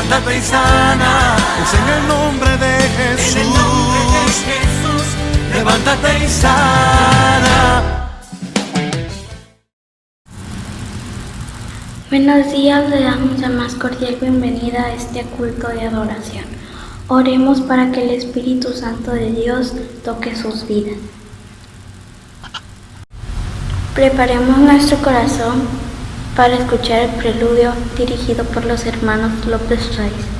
levántate y sana, es en el nombre de Jesús. En el nombre de Jesús, levántate y sana. Buenos días, le damos la más cordial bienvenida a este culto de adoración. Oremos para que el Espíritu Santo de Dios toque sus vidas. Preparemos nuestro corazón para escuchar el preludio dirigido por los hermanos López Reyes.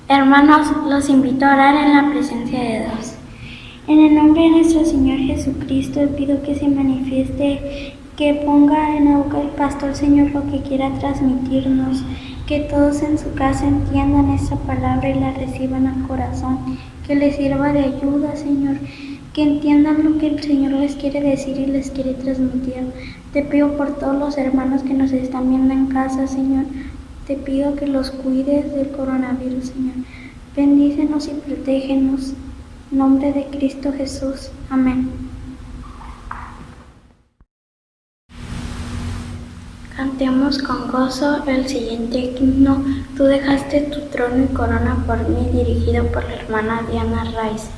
Hermanos, los invito a orar en la presencia de Dios. En el nombre de nuestro Señor Jesucristo, pido que se manifieste, que ponga en la boca del pastor, Señor, lo que quiera transmitirnos, que todos en su casa entiendan esta palabra y la reciban al corazón, que les sirva de ayuda, Señor, que entiendan lo que el Señor les quiere decir y les quiere transmitir. Te pido por todos los hermanos que nos están viendo en casa, Señor. Te pido que los cuides del coronavirus, Señor. Bendícenos y protégenos. En nombre de Cristo Jesús. Amén. Cantemos con gozo el siguiente himno. Tú dejaste tu trono y corona por mí, dirigido por la hermana Diana Rice.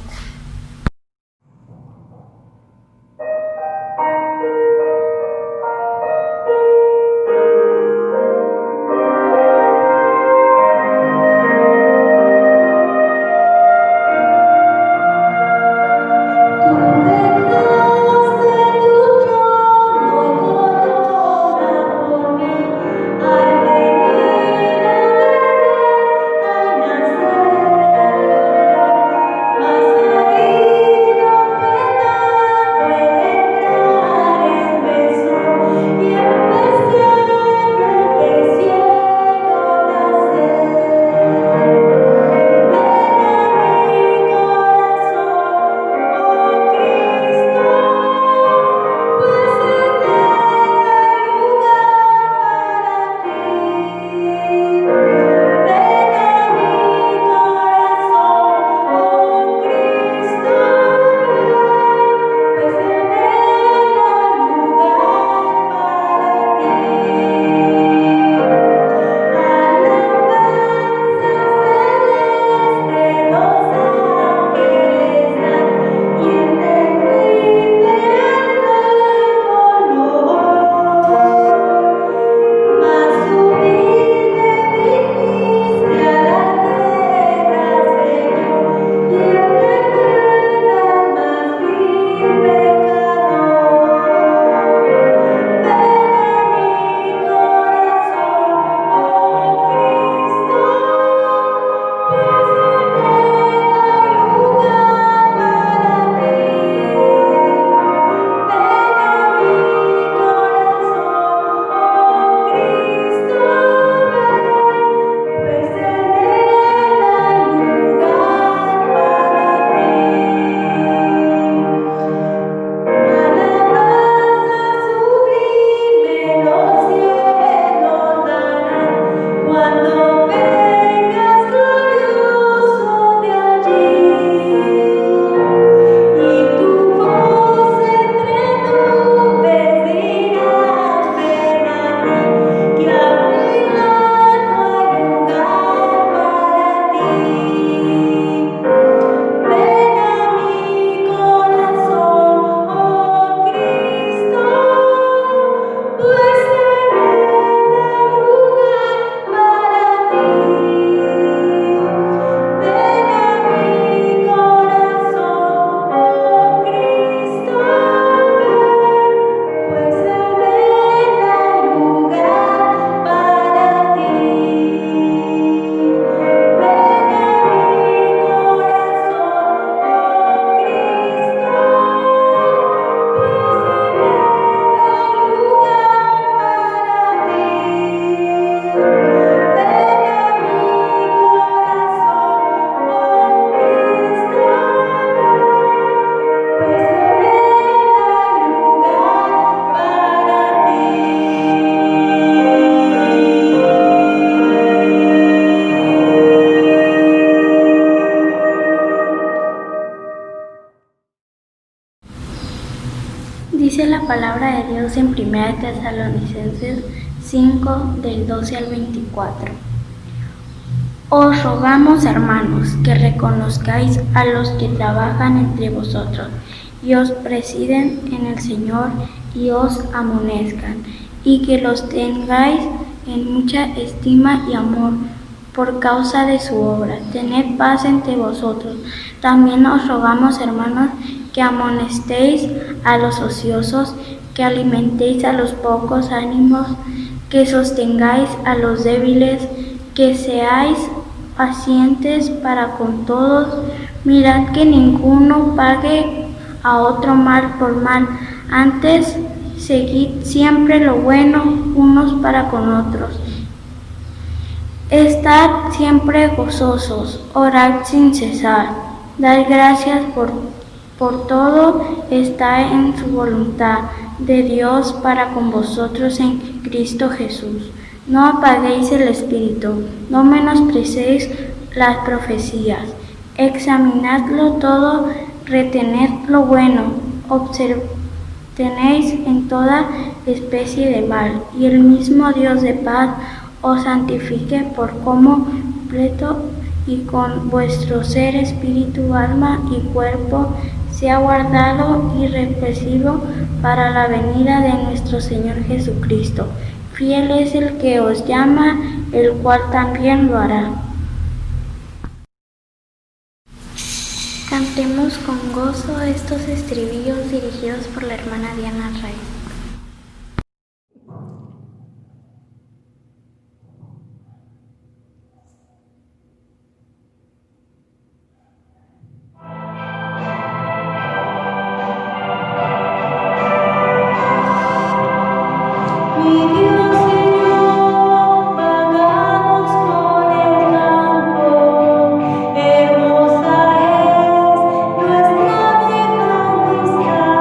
la palabra de Dios en 1 Tesalonicenses 5, del 12 al 24. Os rogamos, hermanos, que reconozcáis a los que trabajan entre vosotros y os presiden en el Señor y os amonezcan, y que los tengáis en mucha estima y amor por causa de su obra. Tened paz entre vosotros. También os rogamos, hermanos, que amonestéis a los ociosos, que alimentéis a los pocos ánimos, que sostengáis a los débiles, que seáis pacientes para con todos. Mirad que ninguno pague a otro mal por mal, antes seguid siempre lo bueno unos para con otros. Estad siempre gozosos, orad sin cesar, dad gracias por todo, está en su voluntad de Dios para con vosotros en Cristo Jesús. No apaguéis el espíritu, no menospreciéis las profecías, examinadlo todo, retened lo bueno, tenéis en toda especie de mal, y el mismo Dios de paz os santifique por completo, y con vuestro ser, espíritu, alma y cuerpo sea guardado irreprensible para la venida de nuestro Señor Jesucristo. Fiel es el que os llama, el cual también lo hará. Cantemos con gozo estos estribillos dirigidos por la hermana Diana Rey. Hermosa es nuestra vieja amistad.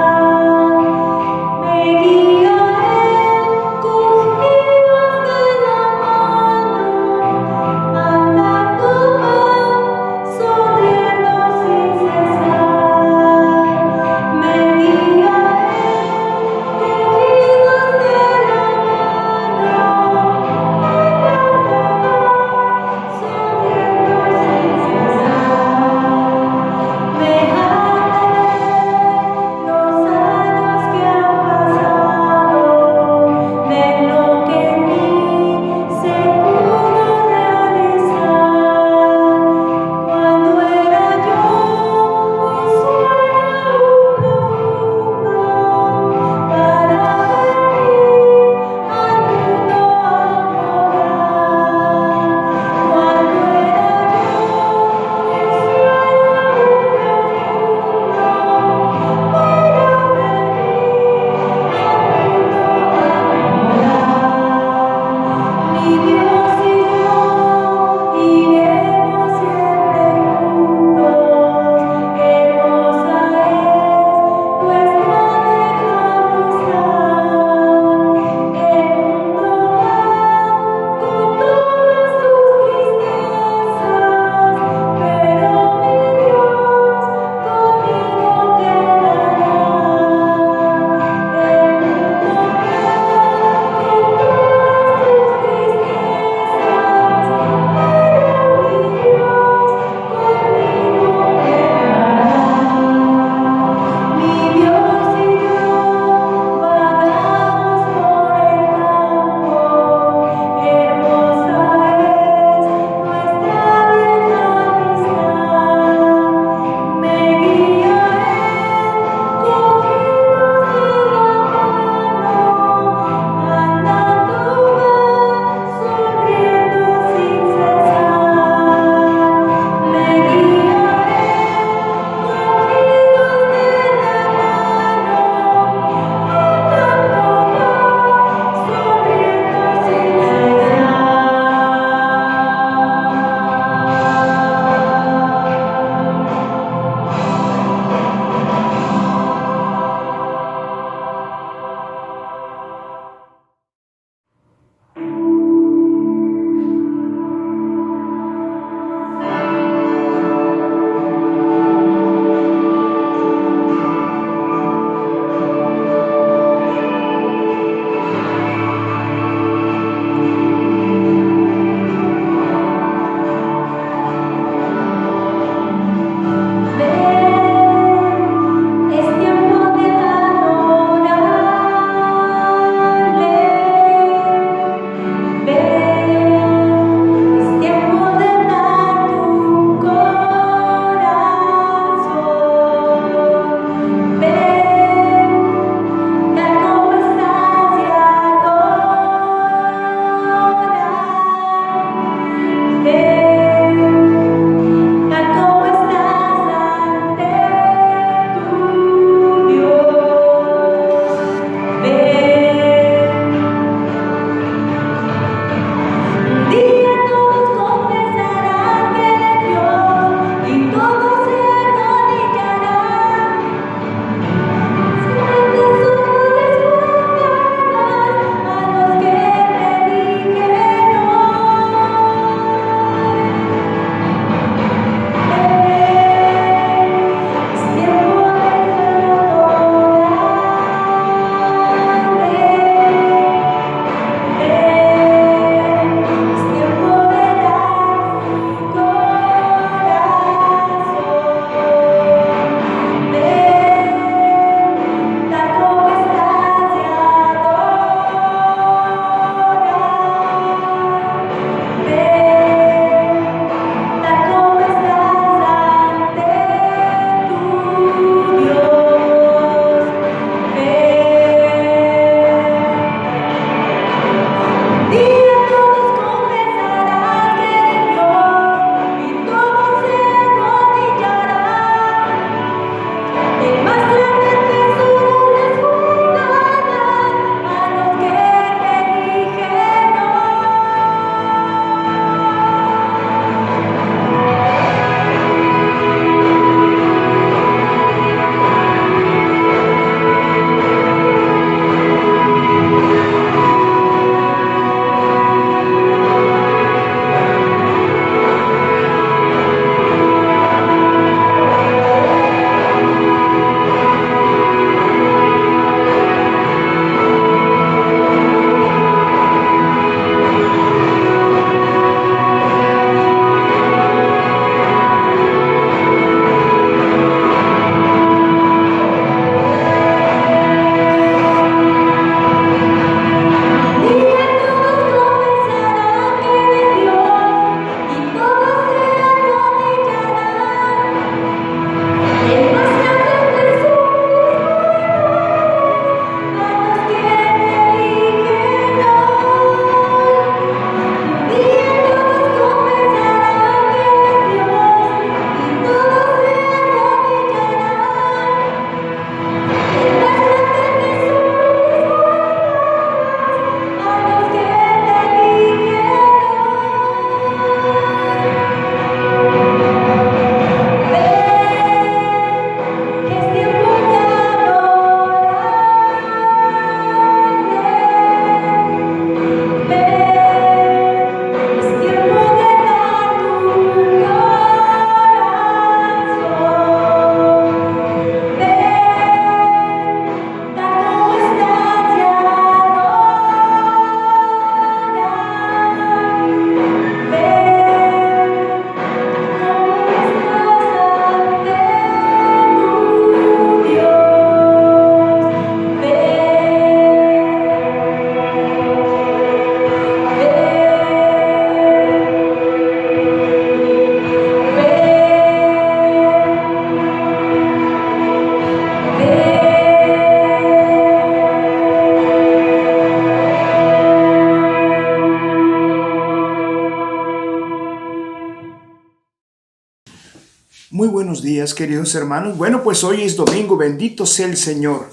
Muy buenos días, queridos hermanos. Bueno, pues hoy es domingo, bendito sea el Señor.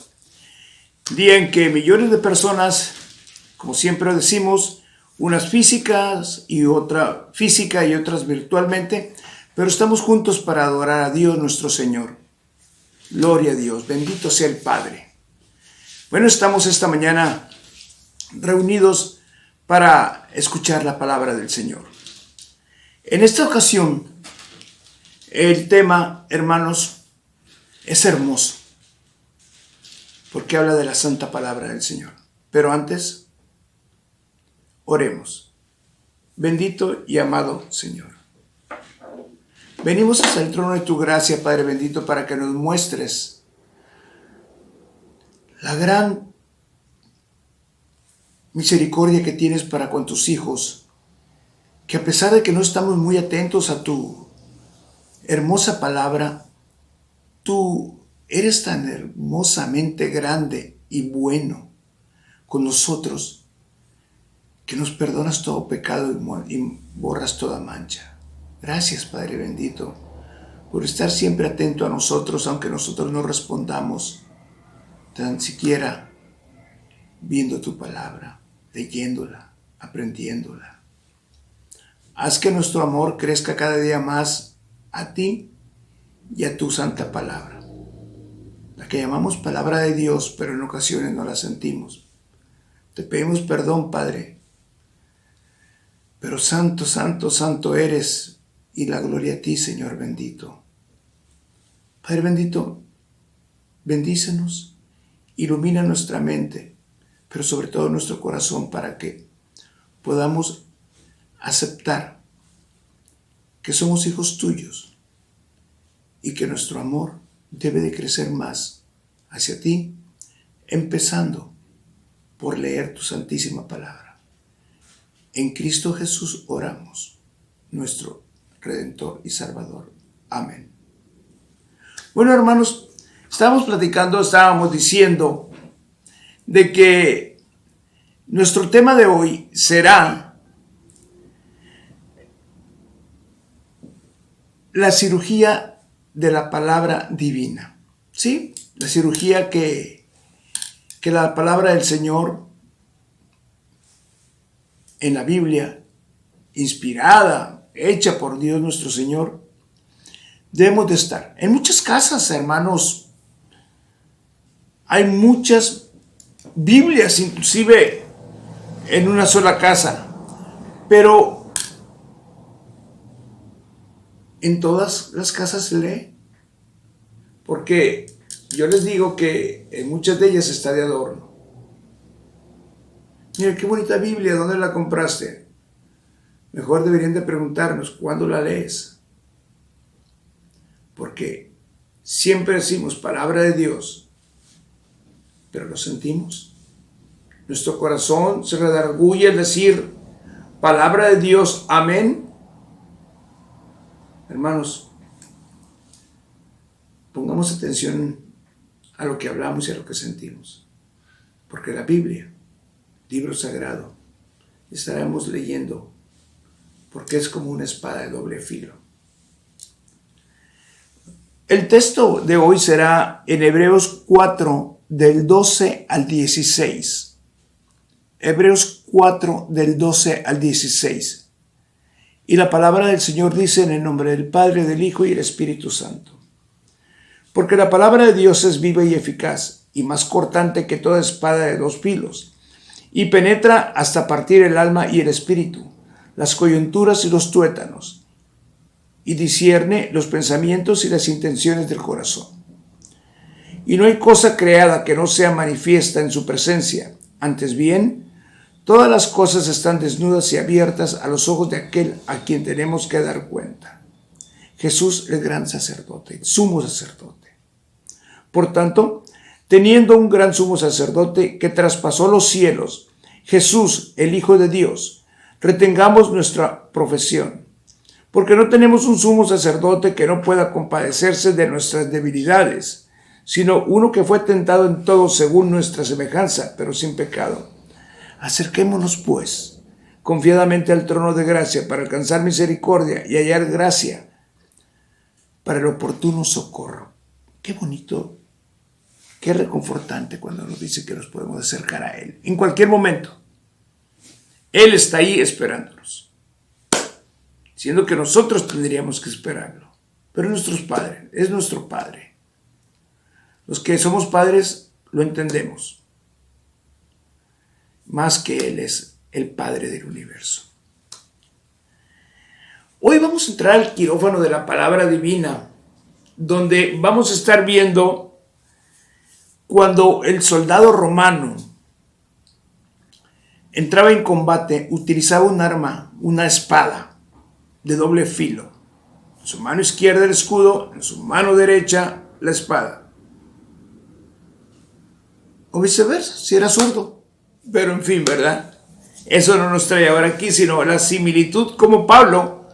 Día en que millones de personas, como siempre decimos, unas físicas y otras virtualmente, pero estamos juntos para adorar a Dios nuestro Señor. Gloria a Dios, bendito sea el Padre. Bueno, estamos esta mañana reunidos para escuchar la palabra del Señor. En esta ocasión, el tema, hermanos, es hermoso, porque habla de la santa palabra del Señor. Pero antes, oremos. Bendito y amado Señor, venimos hasta el trono de tu gracia, Padre bendito, para que nos muestres la gran misericordia que tienes para con tus hijos, que a pesar de que no estamos muy atentos a tu hermosa palabra, tú eres tan hermosamente grande y bueno con nosotros, que nos perdonas todo pecado y borras toda mancha. Gracias, Padre bendito, por estar siempre atento a nosotros, aunque nosotros no respondamos, tan siquiera viendo tu palabra, leyéndola, aprendiéndola. Haz que nuestro amor crezca cada día más a ti y a tu santa palabra, la que llamamos palabra de Dios, pero en ocasiones no la sentimos. Te pedimos perdón, Padre, pero santo, santo, santo eres, y la gloria a ti, Señor bendito. Padre bendito, bendícenos, ilumina nuestra mente, pero sobre todo nuestro corazón, para que podamos aceptar que somos hijos tuyos y que nuestro amor debe de crecer más hacia ti, empezando por leer tu santísima palabra. En Cristo Jesús oramos, nuestro Redentor y Salvador. Amén. Bueno, hermanos, estábamos diciendo de que nuestro tema de hoy será la cirugía de la palabra divina. ¿Sí? La cirugía que la palabra del Señor en la Biblia, inspirada, hecha por Dios nuestro Señor, debemos de estar. En muchas casas, hermanos, hay muchas Biblias, inclusive en una sola casa, pero en todas las casas se lee, porque yo les digo que en muchas de ellas está de adorno. Mira, qué bonita Biblia, ¿dónde la compraste? Mejor deberían de preguntarnos, ¿cuándo la lees? Porque siempre decimos palabra de Dios, pero lo sentimos. Nuestro corazón se redarguye al decir palabra de Dios, amén. Hermanos, pongamos atención a lo que hablamos y a lo que sentimos, porque la Biblia, libro sagrado, estaremos leyendo, porque es como una espada de doble filo. El texto de hoy será en Hebreos 4, del 12 al 16. Hebreos 4, del 12 al 16. Y la palabra del Señor dice: en el nombre del Padre, del Hijo y del Espíritu Santo. Porque la palabra de Dios es viva y eficaz, y más cortante que toda espada de dos filos, y penetra hasta partir el alma y el espíritu, las coyunturas y los tuétanos, y discierne los pensamientos y las intenciones del corazón. Y no hay cosa creada que no sea manifiesta en su presencia. Antes bien, todas las cosas están desnudas y abiertas a los ojos de aquel a quien tenemos que dar cuenta. Jesús, el gran sacerdote, el sumo sacerdote. Por tanto, teniendo un gran sumo sacerdote que traspasó los cielos, Jesús, el Hijo de Dios, retengamos nuestra profesión, porque no tenemos un sumo sacerdote que no pueda compadecerse de nuestras debilidades, sino uno que fue tentado en todo según nuestra semejanza, pero sin pecado. Acerquémonos, pues, confiadamente al trono de gracia para alcanzar misericordia y hallar gracia para el oportuno socorro. Qué bonito, qué reconfortante cuando nos dice que nos podemos acercar a Él en cualquier momento. Él está ahí esperándonos, siendo que nosotros tendríamos que esperarlo. Pero es nuestro Padre. Los que somos padres lo entendemos, más que Él es el Padre del universo. Hoy vamos a entrar al quirófano de la palabra divina, donde vamos a estar viendo cuando el soldado romano entraba en combate, utilizaba un arma, una espada de doble filo. En su mano izquierda el escudo, en su mano derecha la espada. O viceversa, si era zurdo. Pero en fin, ¿verdad? Eso no nos trae ahora aquí, sino la similitud como Pablo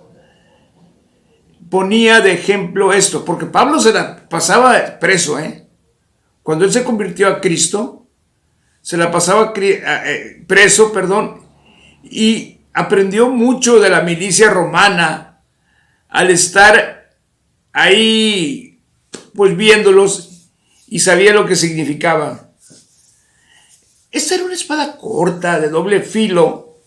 ponía de ejemplo esto, porque Pablo se la pasaba preso, Cuando él se convirtió a Cristo, se la pasaba preso, y aprendió mucho de la milicia romana al estar ahí, pues viéndolos, y sabía lo que significaba. Esta era una espada corta, de doble filo,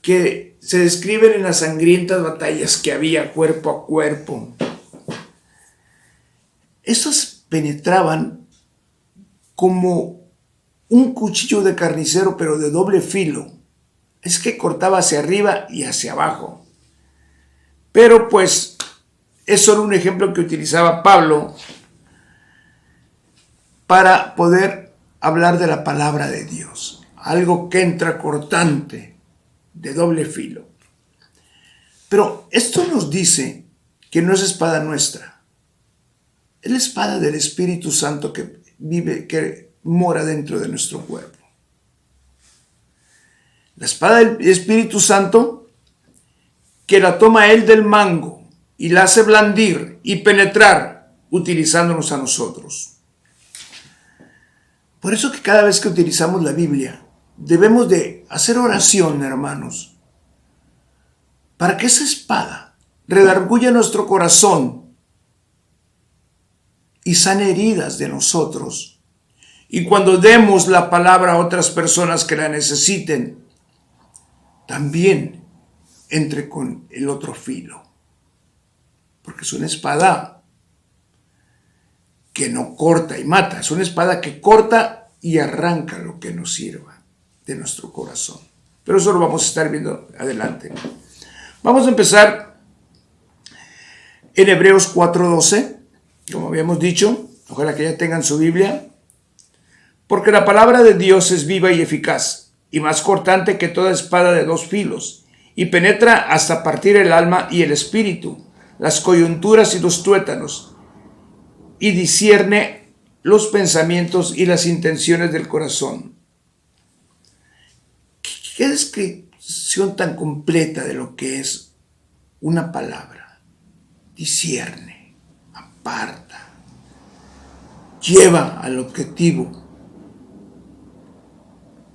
que se describen en las sangrientas batallas que había cuerpo a cuerpo. Estas penetraban como un cuchillo de carnicero, pero de doble filo. Es que cortaba hacia arriba y hacia abajo. Pero pues es solo un ejemplo que utilizaba Pablo para poder hablar de la palabra de Dios. Algo que entra cortante, de doble filo. Pero esto nos dice que no es espada nuestra. Es la espada del Espíritu Santo que vive, que mora dentro de nuestro cuerpo. La espada del Espíritu Santo que la toma Él del mango y la hace blandir y penetrar utilizándonos a nosotros. Por eso que cada vez que utilizamos la Biblia debemos de hacer oración, hermanos, para que esa espada redarguya nuestro corazón y sane heridas de nosotros. Y cuando demos la palabra a otras personas que la necesiten, también entre con el otro filo. Porque es una espada que no corta y mata, es una espada que corta y arranca lo que nos sirva de nuestro corazón. Pero eso lo vamos a estar viendo adelante. Vamos a empezar en Hebreos 4:12, como habíamos dicho. Ojalá que ya tengan su Biblia. Porque la palabra de Dios es viva y eficaz, y más cortante que toda espada de dos filos, y penetra hasta partir el alma y el espíritu, las coyunturas y los tuétanos, y discierne los pensamientos y las intenciones del corazón. ¿Qué descripción tan completa de lo que es una palabra? Discierne, aparta, lleva al objetivo,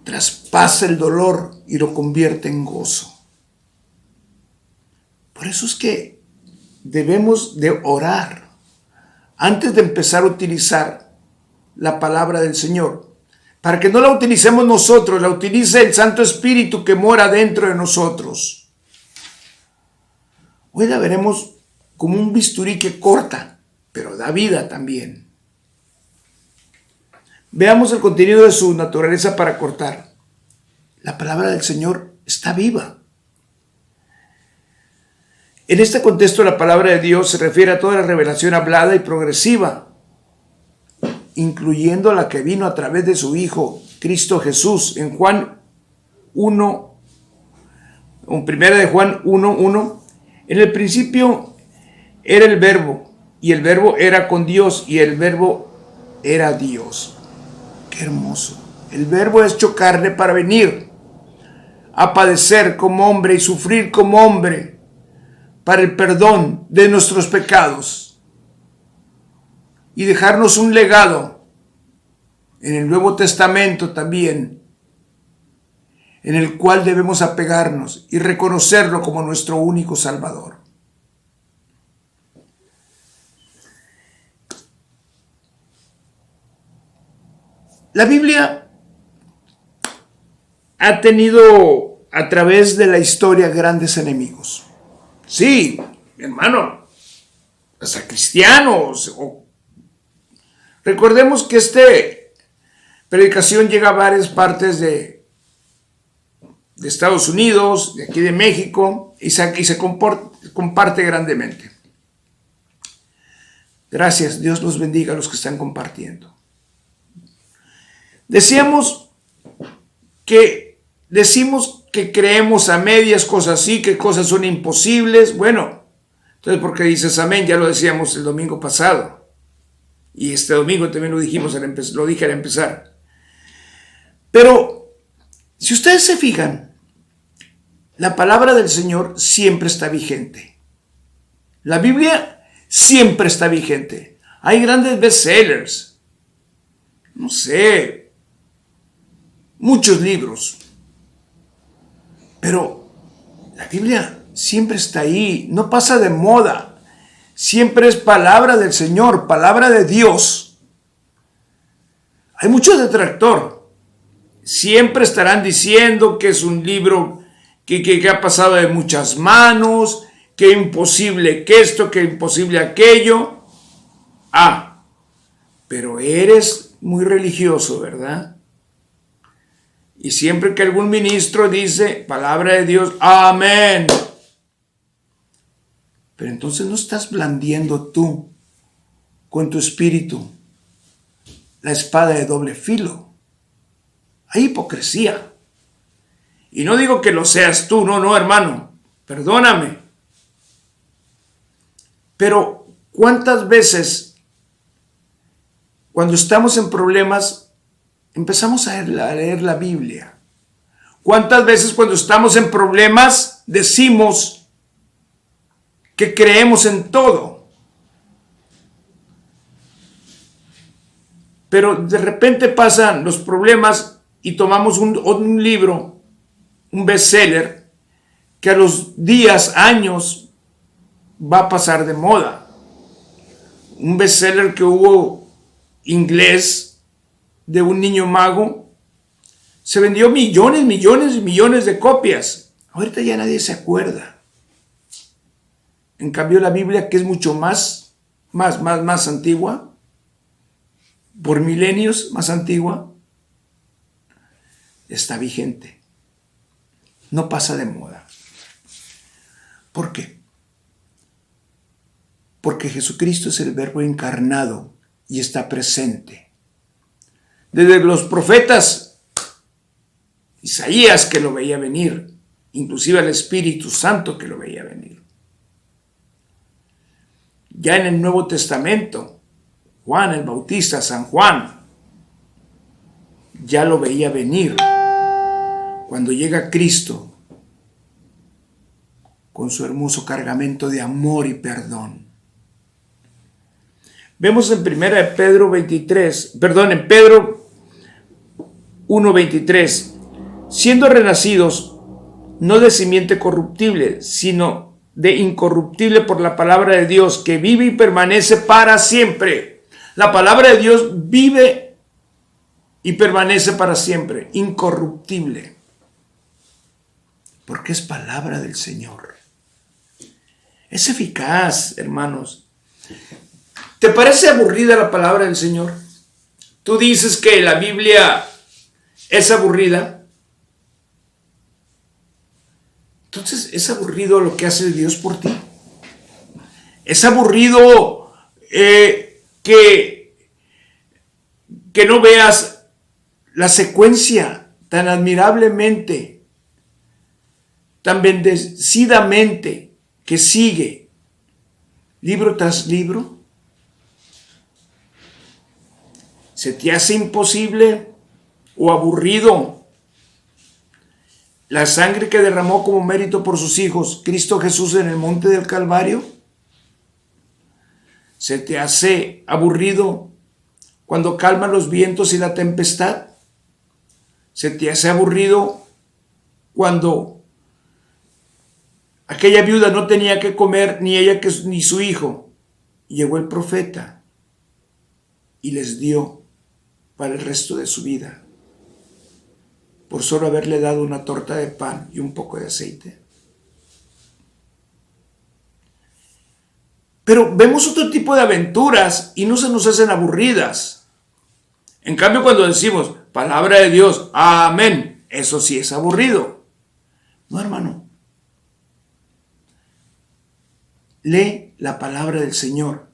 traspasa el dolor y lo convierte en gozo. Por eso es que debemos de orar antes de empezar a utilizar la palabra del Señor, para que no la utilicemos nosotros, la utilice el Santo Espíritu que mora dentro de nosotros. Hoy la veremos como un bisturí que corta, pero da vida también. Veamos el contenido de su naturaleza para cortar. La palabra del Señor está viva. En este contexto, la palabra de Dios se refiere a toda la revelación hablada y progresiva, incluyendo la que vino a través de su Hijo, Cristo Jesús. En Juan 1, en primera de Juan 1:1, en el principio era el Verbo, y el Verbo era con Dios, y el Verbo era Dios. Qué hermoso. El Verbo hecho carne para venir a padecer como hombre y sufrir como hombre para el perdón de nuestros pecados y dejarnos un legado en el Nuevo Testamento también, en el cual debemos apegarnos y reconocerlo como nuestro único Salvador. La Biblia ha tenido a través de la historia grandes enemigos. Sí, hermano, hasta cristianos. Recordemos que esta predicación llega a varias partes de Estados Unidos, de aquí de México, y se comparte grandemente. Gracias, Dios los bendiga a los que están compartiendo. Decimos que creemos a medias, cosas así, que cosas son imposibles. Bueno, entonces, ¿por qué dices amén? Ya lo decíamos el domingo pasado. Y este domingo también lo dije al empezar. Pero, si ustedes se fijan, la palabra del Señor siempre está vigente. La Biblia siempre está vigente. Hay grandes bestsellers. No sé, muchos libros. Pero la Biblia siempre está ahí, no pasa de moda. Siempre es palabra del Señor, palabra de Dios. Hay mucho detractor. Siempre estarán diciendo que es un libro que ha pasado de muchas manos, que imposible que esto, que imposible aquello. Pero eres muy religioso, ¿verdad? Y siempre que algún ministro dice, palabra de Dios, amén. Pero entonces no estás blandiendo tú, con tu espíritu, la espada de doble filo. Hay hipocresía. Y no digo que lo seas tú, no, hermano, perdóname. Pero, ¿cuántas veces, cuando estamos en problemas, empezamos a leer la Biblia? ¿Cuántas veces cuando estamos en problemas decimos que creemos en todo? Pero de repente pasan los problemas y tomamos un libro, un bestseller, que a los días, años, va a pasar de moda. Un bestseller que hubo inglés, de un niño mago, se vendió millones y millones de copias. Ahorita ya nadie se acuerda. En cambio la Biblia, que es mucho más antigua, por milenios más antigua, está vigente. No pasa de moda. ¿Por qué? Porque Jesucristo es el Verbo encarnado y está presente. Desde los profetas, Isaías que lo veía venir, inclusive el Espíritu Santo que lo veía venir. Ya en el Nuevo Testamento, Juan el Bautista, San Juan, ya lo veía venir. Cuando llega Cristo con su hermoso cargamento de amor y perdón. Vemos en Pedro 1:23, siendo renacidos no de simiente corruptible, sino de incorruptible por la palabra de Dios, que vive y permanece para siempre. La palabra de Dios vive y permanece para siempre, incorruptible, porque es palabra del Señor. Es eficaz, hermanos. ¿Te parece aburrida la palabra del Señor? Tú dices que la Biblia es aburrida. Entonces, ¿es aburrido lo que hace Dios por ti? ¿Es aburrido que no veas la secuencia tan admirablemente, tan bendecidamente que sigue libro tras libro? ¿Se te hace imposible o aburrido la sangre que derramó como mérito por sus hijos Cristo Jesús en el monte del Calvario? ¿Se te hace aburrido cuando calman los vientos y la tempestad? ¿Se te hace aburrido cuando aquella viuda no tenía que comer, ni ella ni su hijo? Llegó el profeta y les dio para el resto de su vida por solo haberle dado una torta de pan y un poco de aceite. Pero vemos otro tipo de aventuras y no se nos hacen aburridas. En cambio, cuando decimos palabra de Dios, amén, eso sí es aburrido. No, hermano. Lee la palabra del Señor.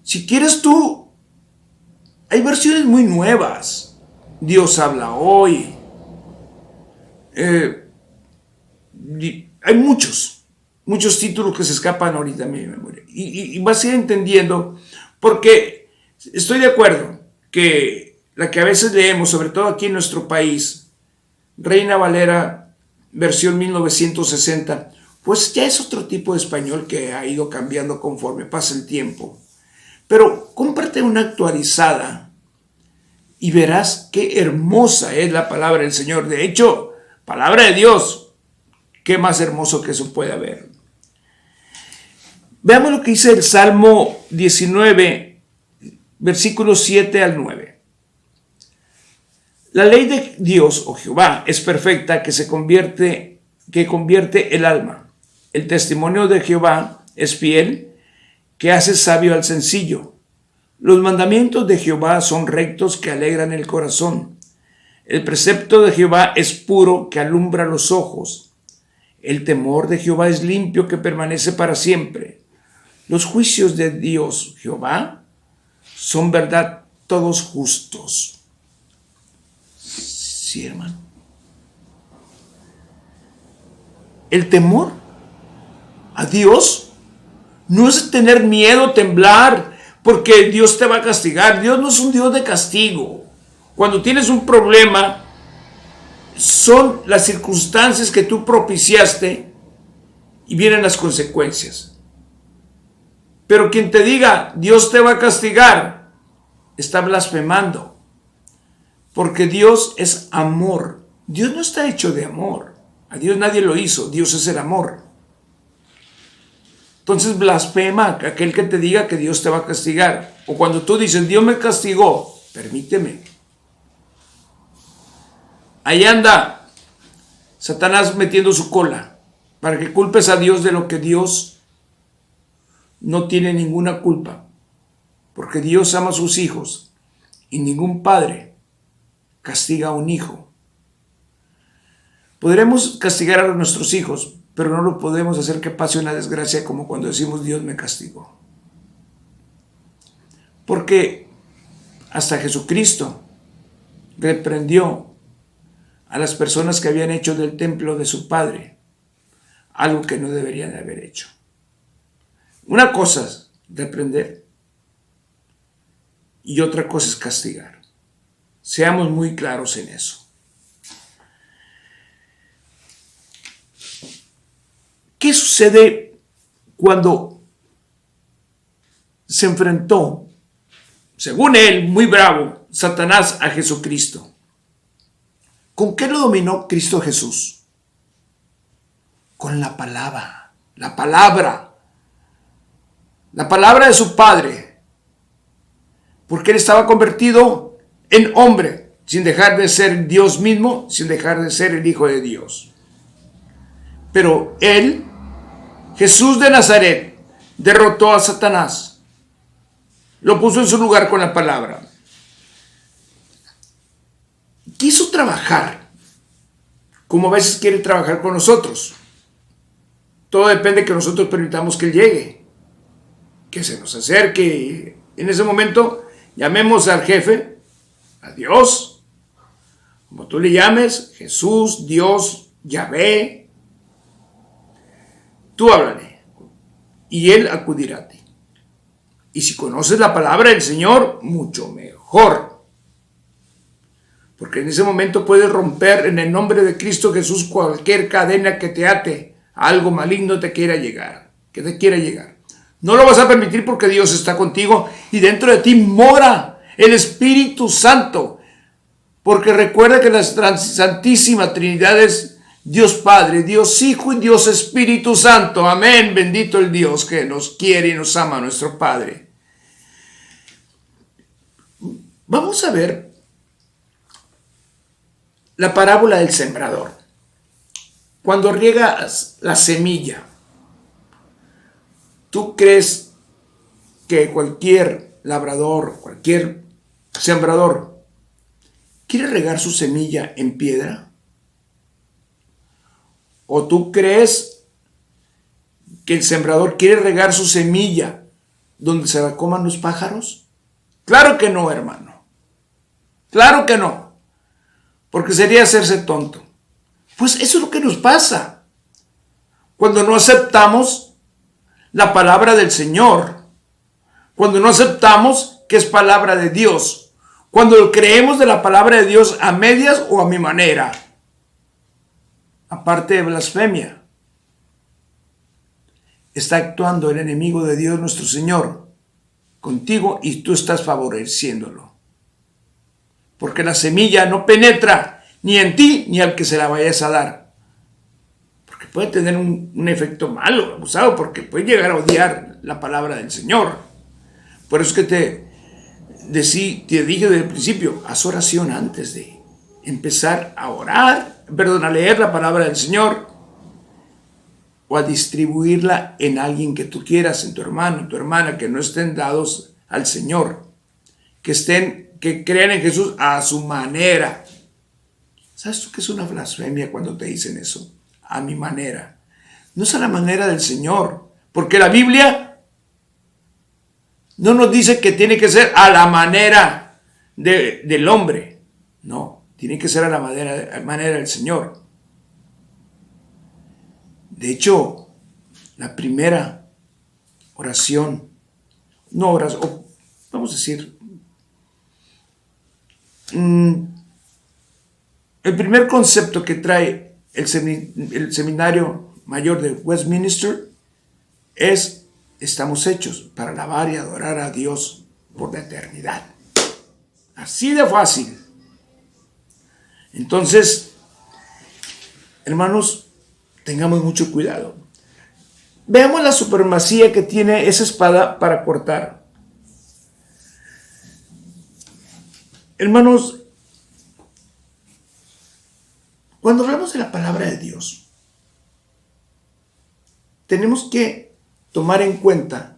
Si quieres tú, hay versiones muy nuevas. Dios habla hoy. Hay muchos títulos que se escapan ahorita a mi memoria. Y vas a ir entendiendo, porque estoy de acuerdo que la que a veces leemos, sobre todo aquí en nuestro país, Reina Valera, versión 1960, pues ya es otro tipo de español que ha ido cambiando conforme pasa el tiempo. Pero cómprate una actualizada y verás qué hermosa es la palabra del Señor. De hecho, palabra de Dios, qué más hermoso que eso puede haber. Veamos lo que dice el Salmo 19, versículos 7 al 9. La ley de Dios, o Jehová, es perfecta, que convierte el alma. El testimonio de Jehová es fiel, que hace sabio al sencillo. Los mandamientos de Jehová son rectos, que alegran el corazón. El precepto de Jehová es puro, que alumbra los ojos. El temor de Jehová es limpio, que permanece para siempre. Los juicios de Dios, Jehová, son verdad, todos justos. Sí, hermano. El temor a Dios no es tener miedo, temblar, porque Dios te va a castigar. Dios no es un Dios de castigo. Cuando tienes un problema, son las circunstancias que tú propiciaste y vienen las consecuencias. Pero quien te diga, Dios te va a castigar, está blasfemando. Porque Dios es amor. Dios no está hecho de amor. A Dios nadie lo hizo. Dios es el amor. Entonces blasfema aquel que te diga que Dios te va a castigar. O cuando tú dices, Dios me castigó, permíteme. Ahí anda Satanás metiendo su cola para que culpes a Dios de lo que Dios no tiene ninguna culpa. Porque Dios ama a sus hijos y ningún padre castiga a un hijo. Podremos castigar a nuestros hijos, pero no lo podemos hacer que pase una desgracia como cuando decimos Dios me castigó. Porque hasta Jesucristo reprendió a las personas que habían hecho del templo de su Padre algo que no deberían de haber hecho. Una cosa es reprender y otra cosa es castigar. Seamos muy claros en eso. ¿Qué sucede cuando se enfrentó, según él, muy bravo, Satanás a Jesucristo? ¿Con qué lo dominó Cristo Jesús? Con la palabra. La palabra de su Padre. Porque él estaba convertido en hombre, sin dejar de ser Dios mismo, sin dejar de ser el Hijo de Dios. Pero él, Jesús de Nazaret, derrotó a Satanás. Lo puso en su lugar con la palabra. Quiso trabajar, como a veces quiere trabajar con nosotros. Todo depende de que nosotros permitamos que Él llegue, que se nos acerque. En ese momento, llamemos al jefe, a Dios, como tú le llames, Jesús, Dios, Yahvé. Tú háblale y Él acudirá a ti. Y si conoces la palabra del Señor, mucho mejor. Porque en ese momento puedes romper en el nombre de Cristo Jesús cualquier cadena que te ate a algo maligno que te quiera llegar. No lo vas a permitir porque Dios está contigo y dentro de ti mora el Espíritu Santo. Porque recuerda que la Santísima Trinidad es Dios Padre, Dios Hijo y Dios Espíritu Santo. Amén. Bendito el Dios que nos quiere y nos ama, nuestro Padre. Vamos a ver la parábola del sembrador. Cuando riegas la semilla, ¿tú crees que cualquier labrador, cualquier sembrador quiere regar su semilla en piedra? ¿O tú crees que el sembrador quiere regar su semilla donde se la coman los pájaros? Claro que no, hermano. Claro que no. Porque sería hacerse tonto. Pues eso es lo que nos pasa cuando no aceptamos la palabra del Señor, cuando no aceptamos que es palabra de Dios, cuando creemos de la palabra de Dios a medias o a mi manera, aparte de blasfemia. Está actuando el enemigo de Dios nuestro Señor contigo y tú estás favoreciéndolo, porque la semilla no penetra ni en ti ni al que se la vayas a dar, porque puede tener un efecto malo, abusado, porque puede llegar a odiar la palabra del Señor. Por eso es que te dije desde el principio, haz oración antes de empezar a orar, a leer la palabra del Señor o a distribuirla en alguien que tú quieras, en tu hermano, en tu hermana, que no estén dados al Señor, que crean en Jesús a su manera. ¿Sabes tú qué es una blasfemia cuando te dicen eso? A mi manera. No es a la manera del Señor, porque la Biblia no nos dice que tiene que ser a la manera del hombre. No, tiene que ser a la manera del Señor. De hecho, la primera oración, vamos a decir, el primer concepto que trae el seminario mayor de Westminster es: estamos hechos para alabar y adorar a Dios por la eternidad. Así de fácil. Entonces, hermanos, tengamos mucho cuidado. Veamos la supremacía que tiene esa espada para cortar. Hermanos, cuando hablamos de la palabra de Dios, tenemos que tomar en cuenta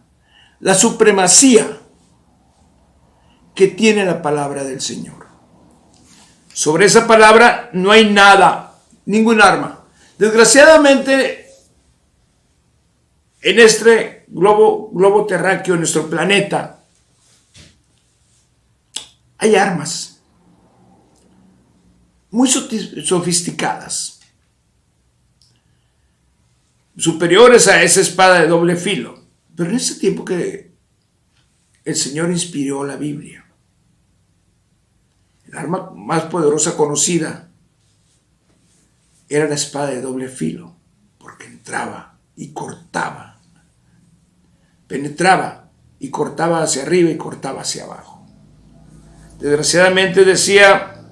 la supremacía que tiene la palabra del Señor. Sobre esa palabra no hay nada, ningún arma. Desgraciadamente, en este globo terráqueo, en nuestro planeta, hay armas muy sofisticadas, superiores a esa espada de doble filo. Pero en ese tiempo que el Señor inspiró la Biblia, el arma más poderosa conocida era la espada de doble filo, porque entraba y cortaba, penetraba y cortaba hacia arriba y cortaba hacia abajo. Desgraciadamente decía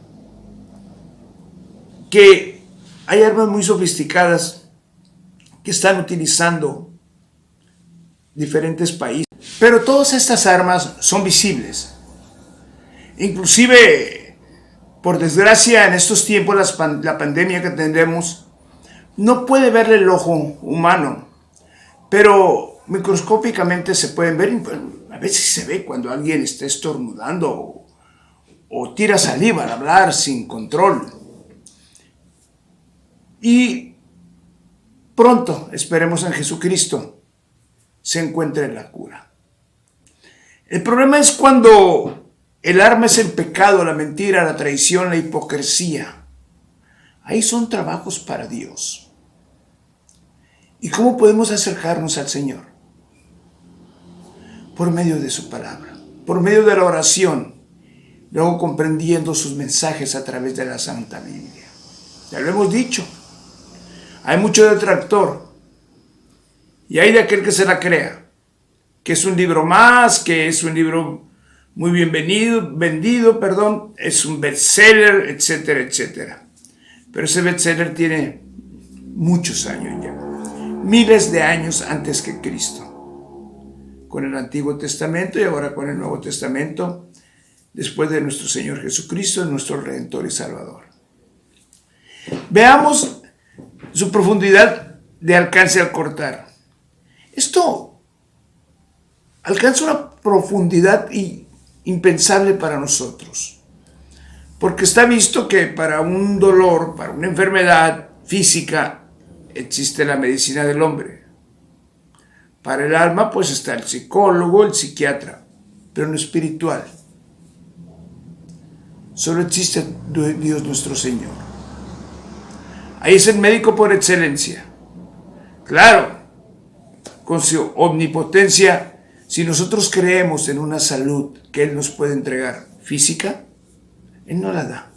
que hay armas muy sofisticadas que están utilizando diferentes países, pero todas estas armas son visibles. Inclusive, por desgracia, en estos tiempos, la pandemia que tenemos, no puede verle el ojo humano, pero microscópicamente se pueden ver. A veces se ve cuando alguien está estornudando o tira saliva al hablar sin control. Y pronto, esperemos en Jesucristo, se encuentre la cura. El problema es cuando el arma es el pecado, la mentira, la traición, la hipocresía. Ahí son trabajos para Dios. ¿Y cómo podemos acercarnos al Señor? Por medio de su palabra, por medio de la oración, luego comprendiendo sus mensajes a través de la Santa Biblia. Ya lo hemos dicho. Hay mucho detractor y hay de aquel que se la crea, que es un libro más, que es un libro muy bien vendido, es un bestseller, etcétera, etcétera. Pero ese bestseller tiene muchos años ya, miles de años antes que Cristo. Con el Antiguo Testamento y ahora con el Nuevo Testamento, después de nuestro Señor Jesucristo, nuestro Redentor y Salvador. Veamos su profundidad de alcance al cortar. Esto alcanza una profundidad impensable para nosotros, porque está visto que para un dolor, para una enfermedad física, existe la medicina del hombre. Para el alma, pues está el psicólogo, el psiquiatra, pero en lo espiritual solo existe Dios nuestro Señor. Ahí es el médico por excelencia. Claro, con su omnipotencia, si nosotros creemos en una salud que Él nos puede entregar física, Él no la da.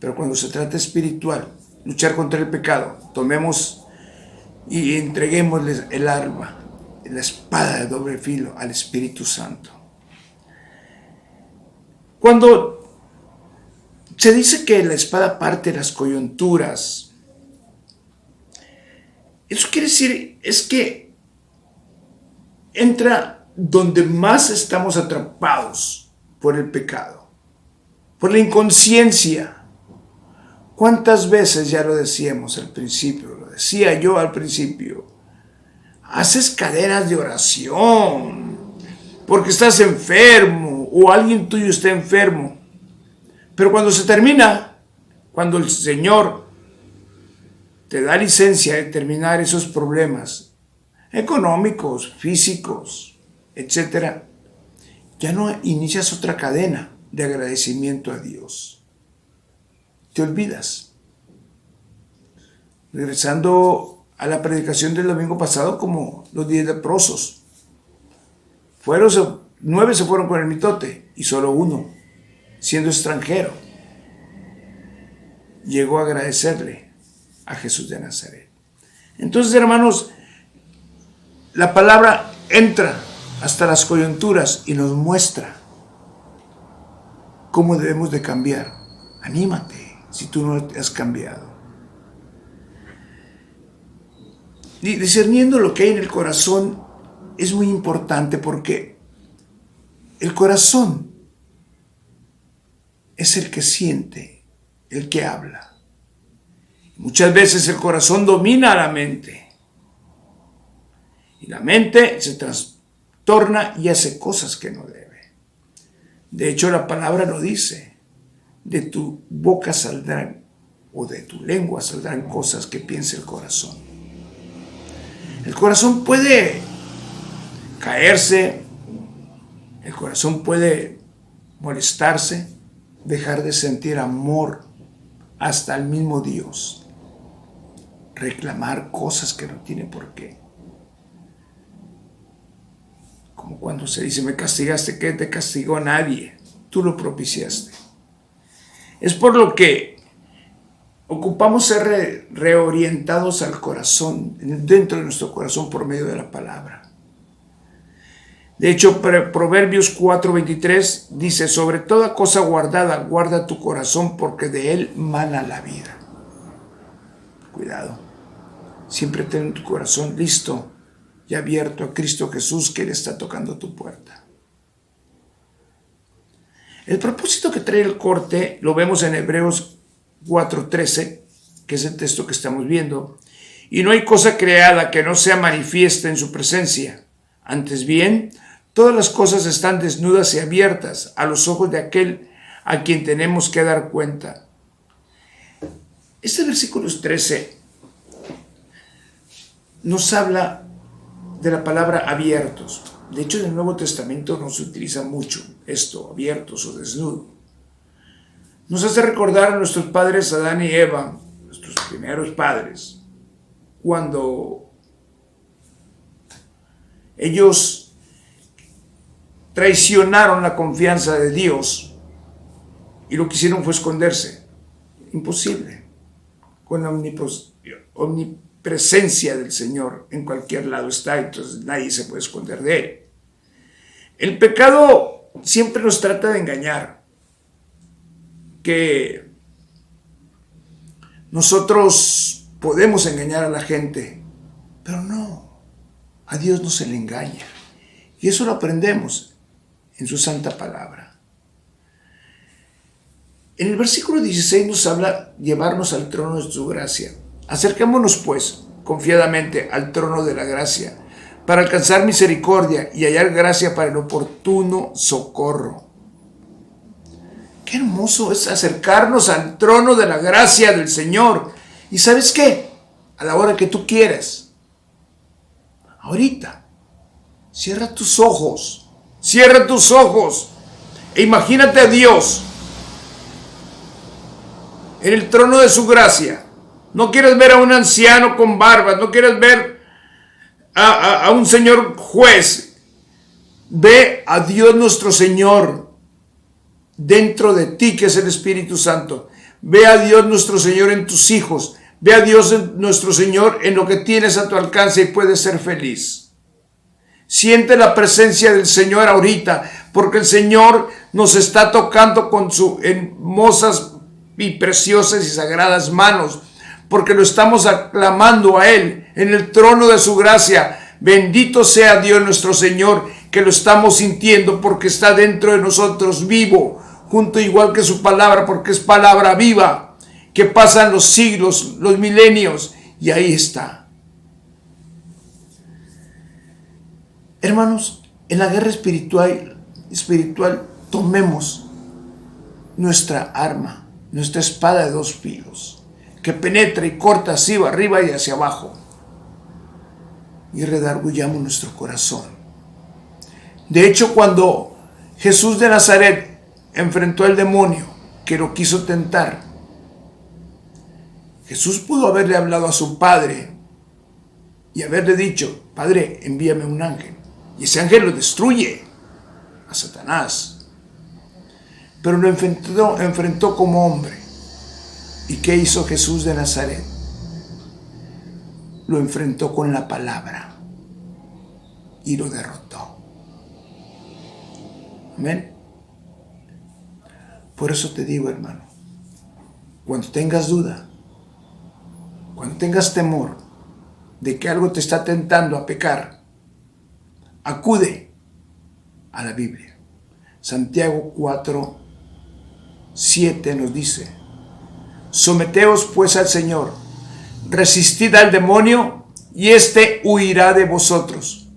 Pero cuando se trata espiritual, luchar contra el pecado, tomemos y entreguémosle el arma, la espada de doble filo al Espíritu Santo. Cuando se dice que la espada parte las coyunturas, eso quiere decir es que entra donde más estamos atrapados por el pecado, por la inconsciencia. ¿Cuántas veces ya lo decíamos al principio? Lo decía yo al principio. Haces cadenas de oración porque estás enfermo o alguien tuyo está enfermo. Pero cuando se termina, cuando el Señor te da licencia de terminar esos problemas económicos, físicos, etc., ya no inicias otra cadena de agradecimiento a Dios. Te olvidas. Regresando a la predicación del domingo pasado, como los 10 leprosos. 9 se fueron con el mitote y solo uno, siendo extranjero, llegó a agradecerle a Jesús de Nazaret. Entonces, hermanos, la palabra entra hasta las coyunturas y nos muestra cómo debemos de cambiar. Anímate si tú no te has cambiado. Y discerniendo lo que hay en el corazón es muy importante, porque el corazón es el que siente, el que habla. Muchas veces el corazón domina a la mente y la mente se trastorna y hace cosas que no debe. De hecho, la palabra lo dice: de tu boca saldrán, o de tu lengua saldrán cosas que piense el corazón. El corazón puede caerse, el corazón puede molestarse, dejar de sentir amor hasta el mismo Dios, reclamar cosas que no tiene por qué. Como cuando se dice: me castigaste, ¿qué te castigó? Nadie, tú lo propiciaste. Es por lo que ocupamos ser reorientados al corazón, dentro de nuestro corazón, por medio de la palabra. De hecho, Proverbios 4:23 dice: sobre toda cosa guardada, guarda tu corazón, porque de él mana la vida. Cuidado, siempre ten tu corazón listo y abierto a Cristo Jesús, que Él está tocando tu puerta. El propósito que trae el corte lo vemos en Hebreos 4:13, que es el texto que estamos viendo. Y no hay cosa creada que no sea manifiesta en su presencia. Antes bien, todas las cosas están desnudas y abiertas a los ojos de aquel a quien tenemos que dar cuenta. Este versículo 13 nos habla de la palabra abiertos. De hecho, en el Nuevo Testamento no se utiliza mucho esto, abiertos o desnudo. Nos hace recordar a nuestros padres Adán y Eva, nuestros primeros padres, cuando ellos traicionaron la confianza de Dios y lo que hicieron fue esconderse. Imposible. Con la omnipresencia del Señor en cualquier lado está, entonces nadie se puede esconder de Él. El pecado siempre nos trata de engañar, que nosotros podemos engañar a la gente, pero no, a Dios no se le engaña. Y eso lo aprendemos en su santa palabra. En el versículo 16 nos habla llevarnos al trono de su gracia. Acerquémonos pues confiadamente al trono de la gracia para alcanzar misericordia y hallar gracia para el oportuno socorro. Qué hermoso es acercarnos al trono de la gracia del Señor. ¿Y sabes qué? A la hora que tú quieras. Ahorita. Cierra tus ojos. Cierra tus ojos. E imagínate a Dios en el trono de su gracia. No quieres ver a un anciano con barbas. No quieres ver a un señor juez. Ve a Dios nuestro Señor dentro de ti, que es el Espíritu Santo. Ve a Dios nuestro Señor en tus hijos. Ve a Dios nuestro Señor en lo que tienes a tu alcance y puedes ser feliz. Siente la presencia del Señor ahorita, porque el Señor nos está tocando con sus hermosas y preciosas y sagradas manos, porque lo estamos aclamando a Él en el trono de su gracia. Bendito sea Dios nuestro Señor, que lo estamos sintiendo porque está dentro de nosotros vivo, junto igual que su palabra, porque es palabra viva, que pasan los siglos, los milenios, y ahí está. Hermanos, en la guerra espiritual tomemos nuestra arma, nuestra espada de 2 filos, que penetra y corta hacia arriba y hacia abajo, y redarguyamos nuestro corazón. De hecho, cuando Jesús de Nazaret enfrentó al demonio que lo quiso tentar, Jesús pudo haberle hablado a su padre y haberle dicho: Padre, envíame un ángel. Y ese ángel lo destruye a Satanás. Pero lo enfrentó como hombre. ¿Y qué hizo Jesús de Nazaret? Lo enfrentó con la palabra y lo derrotó. Amén. Por eso te digo, hermano, cuando tengas duda, cuando tengas temor de que algo te está tentando a pecar, acude a la Biblia. Santiago 4:7 nos dice: someteos pues al Señor, resistid al demonio y éste huirá de vosotros.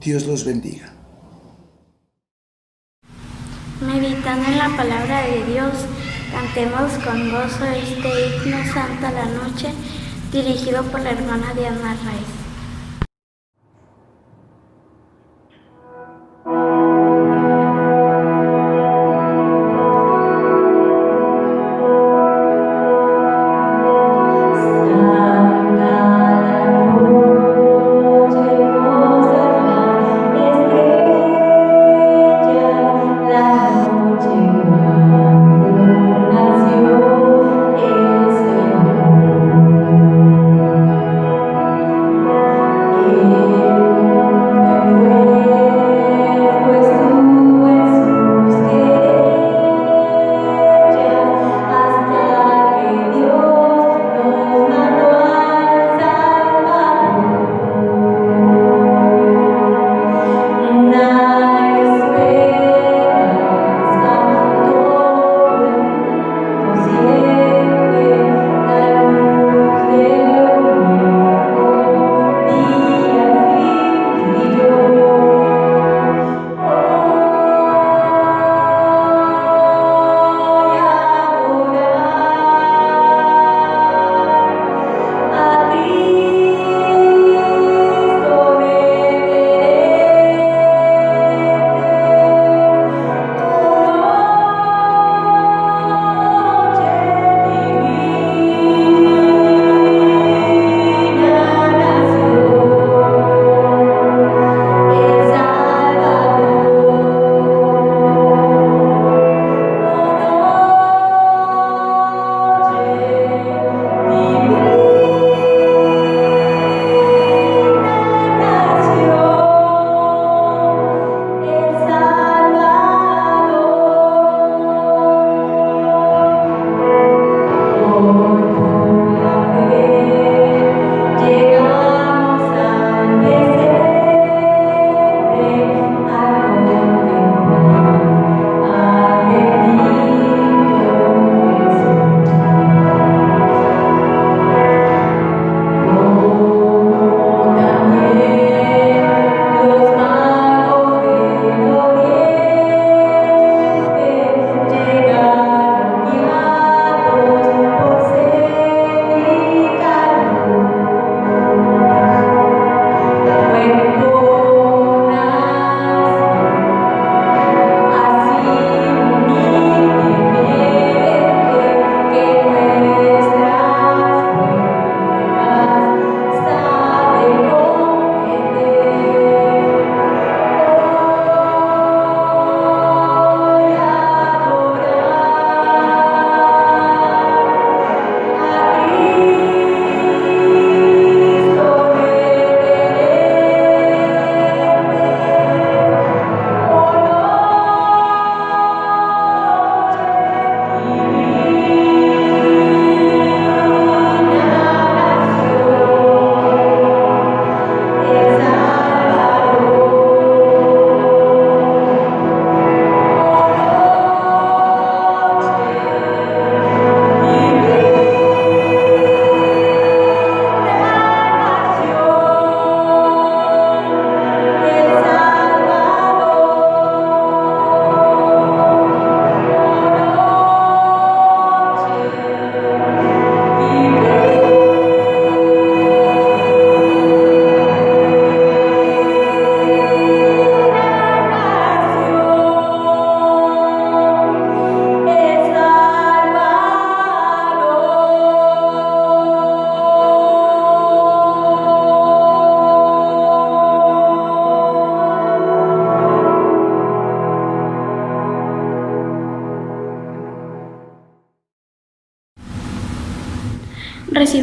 Dios los bendiga. Meditando en la palabra de Dios, cantemos con gozo este himno Santa la Noche, dirigido por la hermana Diana Raiz. Nació el Señor.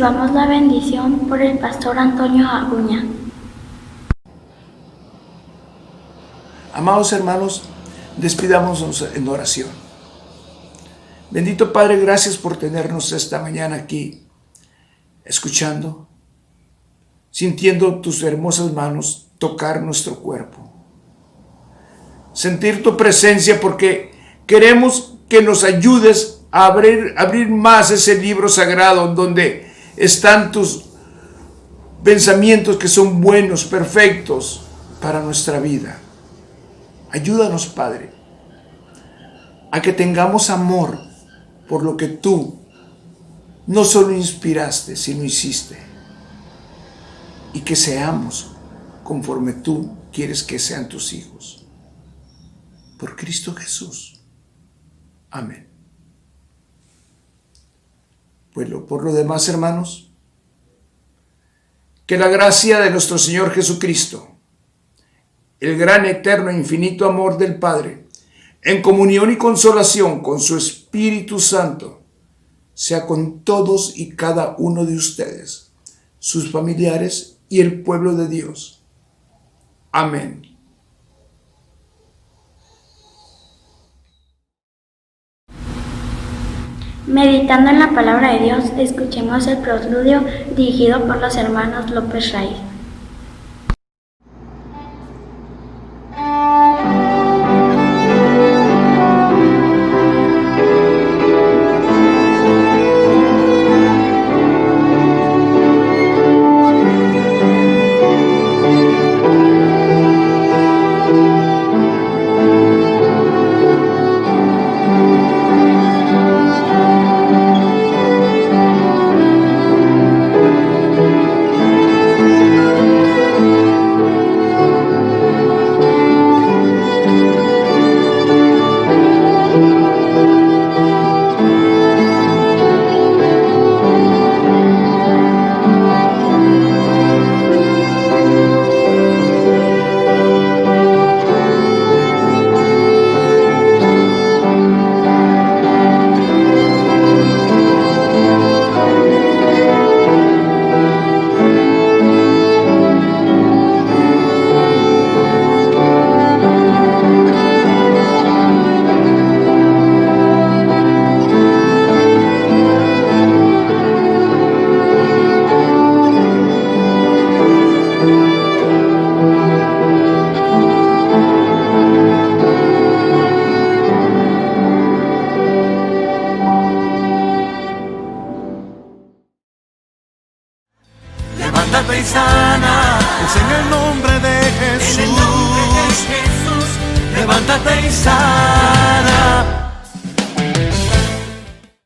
Recibamos la bendición por el pastor Antonio Aguña. Amados hermanos, despidámonos en oración. Bendito Padre, gracias por tenernos esta mañana aquí, escuchando, sintiendo tus hermosas manos tocar nuestro cuerpo. Sentir tu presencia porque queremos que nos ayudes a abrir más ese libro sagrado donde están tus pensamientos que son buenos, perfectos para nuestra vida. Ayúdanos, Padre, a que tengamos amor por lo que tú no solo inspiraste, sino hiciste. Y que seamos conforme tú quieres que sean tus hijos. Por Cristo Jesús. Amén. Bueno, por lo demás, hermanos, que la gracia de nuestro Señor Jesucristo, el gran, eterno e infinito amor del Padre, en comunión y consolación con su Espíritu Santo, sea con todos y cada uno de ustedes, sus familiares y el pueblo de Dios. Amén. Meditando en la palabra de Dios, escuchemos el preludio dirigido por los hermanos López Raiz. Levántate y sana, es en el nombre de Jesús. Levántate y sana.